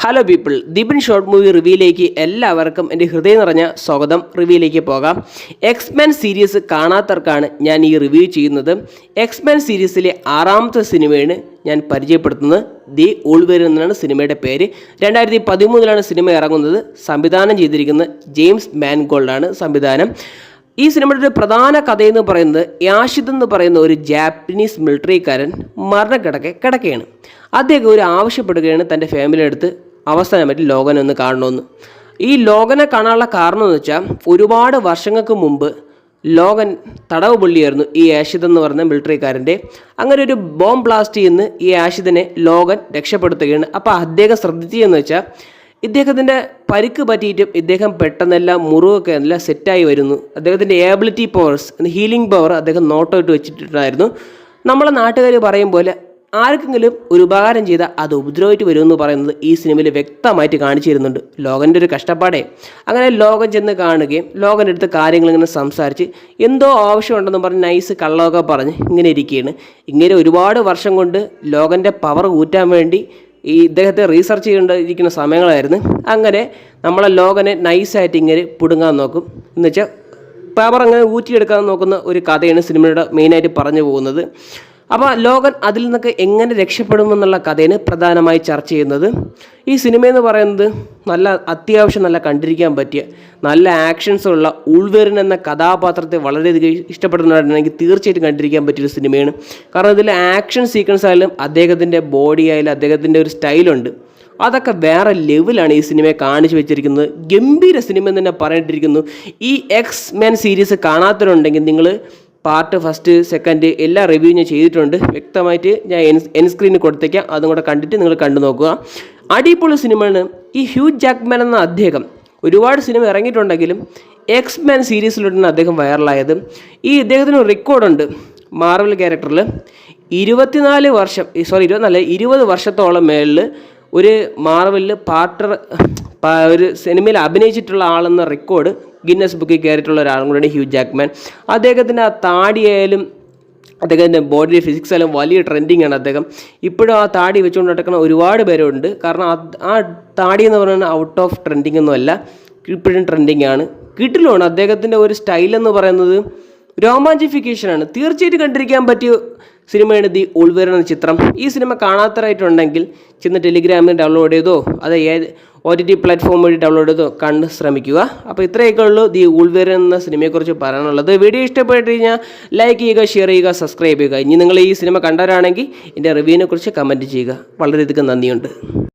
Hello people, Deepan short movie റിവ്യൂയിലേക്ക് എല്ലാവർക്കും എൻ്റെ ഹൃദയം നിറഞ്ഞ സ്വാഗതം. റിവ്യൂയിലേക്ക് പോകാം. എക്സ്മെൻ സീരീസ് കാണാത്തവർക്കാണ് ഞാൻ ഈ റിവ്യൂ ചെയ്യുന്നത്. എക്സ്മെൻ സീരീസിലെ 6ാമത്തെ സിനിമയാണ് ഞാൻ പരിചയപ്പെടുത്തുന്നത്. ദി വോൾവറിൻ എന്നാണ് സിനിമയുടെ പേര്. 2013 സിനിമ ഇറങ്ങുന്നത്. സംവിധാനം ചെയ്തിരിക്കുന്നത് ജെയിംസ് മാൻഗോൾഡാണ് സംവിധാനം. ഈ സിനിമയുടെ ഒരു പ്രധാന കഥയെന്ന് പറയുന്നത് യാഷിദ് എന്ന് പറയുന്ന ഒരു ജാപ്പനീസ് മിലിറ്ററിക്കാരൻ കിടക്കുകയാണ്. അദ്ദേഹം ഒരു ആവശ്യപ്പെടുകയാണ് തൻ്റെ ഫാമിലിയുടെ അടുത്ത് അവസാനമായിട്ട് ലോഗനെ ഒന്ന് കാണണമെന്ന്. ഈ ലോഗനെ കാണാനുള്ള കാരണം എന്ന് വെച്ചാൽ ഒരുപാട് വർഷങ്ങൾക്ക് മുമ്പ് ലോഗൻ തടവ് പുള്ളിയായിരുന്നു ഈ യാഷിദ് എന്ന് പറയുന്ന മിലിറ്ററിക്കാരൻ്റെ. അങ്ങനെ ഒരു ബോംബ് ബ്ലാസ്റ്റ് ചെയ്യുന്ന ഈ യാഷിദിനെ ലോഗൻ രക്ഷപ്പെടുത്തുകയാണ്. അപ്പോൾ അദ്ദേഹം ശ്രദ്ധിച്ചതെന്ന് വെച്ചാൽ ഇദ്ദേഹത്തിൻ്റെ പരിക്ക് പറ്റിയിട്ടും ഇദ്ദേഹം പെട്ടെന്നെല്ലാം മുറിവൊക്കെ എല്ലാം സെറ്റായി വരുന്നു. അദ്ദേഹത്തിൻ്റെ ഏബിലിറ്റി പവേഴ്സ്, ഹീലിംഗ് പവർ അദ്ദേഹം നോട്ടോട്ട് വെച്ചിട്ടുണ്ടായിരുന്നു. നമ്മളെ നാട്ടുകാർ പറയും പോലെ ആർക്കെങ്കിലും ഒരു ഉപകാരം ചെയ്താൽ അത് ഉപദ്രവിച്ച് വരുമെന്ന് പറയുന്നത് ഈ സിനിമയിൽ വ്യക്തമായിട്ട് കാണിച്ചു തരുന്നുണ്ട്. ലോകൻ്റെ ഒരു കഷ്ടപ്പാടേ. അങ്ങനെ ലോകൻ ചെന്ന് കാണുകയും ലോകൻ്റെ അടുത്ത് കാര്യങ്ങളിങ്ങനെ സംസാരിച്ച് എന്തോ ആവശ്യമുണ്ടെന്ന് പറഞ്ഞ് നൈസ് കള്ളമൊക്കെ പറഞ്ഞ് ഇങ്ങനെ ഇരിക്കുകയാണ്. ഇങ്ങനെ ഒരുപാട് വർഷം കൊണ്ട് ലോകൻ്റെ പവർ ഊറ്റാൻ വേണ്ടി ഈ ഇദ്ദേഹത്തെ റീസർച്ച് ചെയ്യേണ്ടിയിരിക്കുന്ന സമയങ്ങളായിരുന്നു. അങ്ങനെ നമ്മളെ ലോകനെ നൈസായിട്ട് ഇങ്ങനെ പിടുങ്ങാൻ നോക്കും. എന്ന് വെച്ചാൽ പവർ അങ്ങനെ ഊറ്റിയെടുക്കാൻ നോക്കുന്ന ഒരു കഥയാണ് സിനിമയുടെ മെയിനായിട്ട് പറഞ്ഞു പോകുന്നത്. അപ്പോൾ ലോകൻ അതിൽ നിന്നൊക്കെ എങ്ങനെ രക്ഷപ്പെടുമെന്നുള്ള കഥയാണ് പ്രധാനമായി ചർച്ച ചെയ്യുന്നത്. ഈ സിനിമയെന്ന് പറയുന്നത് അത്യാവശ്യം നല്ല കണ്ടിരിക്കാൻ പറ്റിയ നല്ല ആക്ഷൻസുള്ള വോൾവറിൻ എന്ന കഥാപാത്രത്തെ വളരെയധികം ഇഷ്ടപ്പെടുന്നവരുണ്ടെങ്കിൽ തീർച്ചയായിട്ടും കണ്ടിരിക്കാൻ പറ്റിയൊരു സിനിമയാണ്. കാരണം ഇതിൽ ആക്ഷൻ സീക്വൻസ് ആയാലും അദ്ദേഹത്തിൻ്റെ ബോഡി ആയാലും അദ്ദേഹത്തിൻ്റെ ഒരു സ്റ്റൈലുണ്ട്. അതൊക്കെ വേറെ ലെവലാണ് ഈ സിനിമയെ കാണിച്ചു വെച്ചിരിക്കുന്നത്. ഗംഭീര സിനിമ എന്ന് തന്നെ പറയേണ്ടിയിരിക്കുന്നു. ഈ എക്സ്മെൻ സീരീസ് കാണാത്തവരുണ്ടെങ്കിൽ നിങ്ങൾ പാർട്ട് 1, 2 എല്ലാ റിവ്യൂ ഞാൻ ചെയ്തിട്ടുണ്ട്. വ്യക്തമായിട്ട് ഞാൻ എൻ സ്ക്രീനിൽ കൊടുത്തേക്കാം. അതും കൂടെ കണ്ടിട്ട് നിങ്ങൾ കണ്ടു നോക്കുക. അടിപൊളി സിനിമയാണ്. ഈ ഹ്യൂ ജാക്ക്മാൻ എന്ന അദ്ദേഹം ഒരുപാട് സിനിമ ഇറങ്ങിയിട്ടുണ്ടെങ്കിലും എക്സ്മെൻ സീരീസിലൂടെയാണ് അദ്ദേഹം വൈറലായത്. ഈ ഇദ്ദേഹത്തിന് റെക്കോർഡുണ്ട്. മാർവൽ ക്യാരക്ടറിൽ 20 വർഷത്തോളം മേളിൽ ഒരു മാർവലിൽ ഒരു സിനിമയിൽ അഭിനയിച്ചിട്ടുള്ള ആളെന്ന റെക്കോർഡ് ഗിന്നസ് ബുക്കിൽ കയറിയിട്ടുള്ള ഒരാളും കൂടെയാണ് ഹ്യൂ ജാക്ക്മാൻ. അദ്ദേഹത്തിൻ്റെ ആ താടിയായാലും അദ്ദേഹത്തിൻ്റെ ബോഡി ഫിസിക്സ് ആയാലും വലിയ ട്രെൻഡിങ് ആണ്. അദ്ദേഹം ഇപ്പോഴും ആ താടി വെച്ചുകൊണ്ട് നടക്കുന്ന ഒരുപാട് പേരുണ്ട്. കാരണം ആ താടി എന്ന് പറയുന്നത് ഔട്ട് ഓഫ് ട്രെൻഡിങ് ഒന്നുമല്ല, ഇപ്പോഴും ട്രെൻഡിങ് ആണ്. കിട്ടിലുമാണ് അദ്ദേഹത്തിൻ്റെ ഒരു സ്റ്റൈലെന്ന് പറയുന്നത് രോമാഞ്ചിഫിക്കേഷനാണ്. തീർച്ചയായിട്ടും കണ്ടിരിക്കാൻ പറ്റിയ സിനിമയാണ് ദി വോൾവറിൻ എന്ന ചിത്രം. ഈ സിനിമ കാണാത്തതായിട്ടുണ്ടെങ്കിൽ ചെന്ന് ടെലിഗ്രാമിൽ ഡൗൺലോഡ് ചെയ്തോ അത് OTT പ്ലാറ്റ്ഫോം വഴി ഡൗൺലോഡ് ചെയ്തോ കണ്ട് ശ്രമിക്കുക. അപ്പോൾ ഇത്രയൊക്കെ ഉള്ളൂ ദി വോൾവറിൻ എന്ന സിനിമയെക്കുറിച്ച് പറയാനുള്ളത്. വീഡിയോ ഇഷ്ടപ്പെട്ട് കഴിഞ്ഞാൽ ലൈക്ക് ചെയ്യുക, ഷെയർ ചെയ്യുക, സബ്സ്ക്രൈബ് ചെയ്യുക. ഇനി നിങ്ങൾ ഈ സിനിമ കണ്ടവരാണെങ്കിൽ എൻ്റെ റിവ്യൂവിനെ കുറിച്ച് കമൻറ്റ് ചെയ്യുക. വളരെയധികം നന്ദിയുണ്ട്.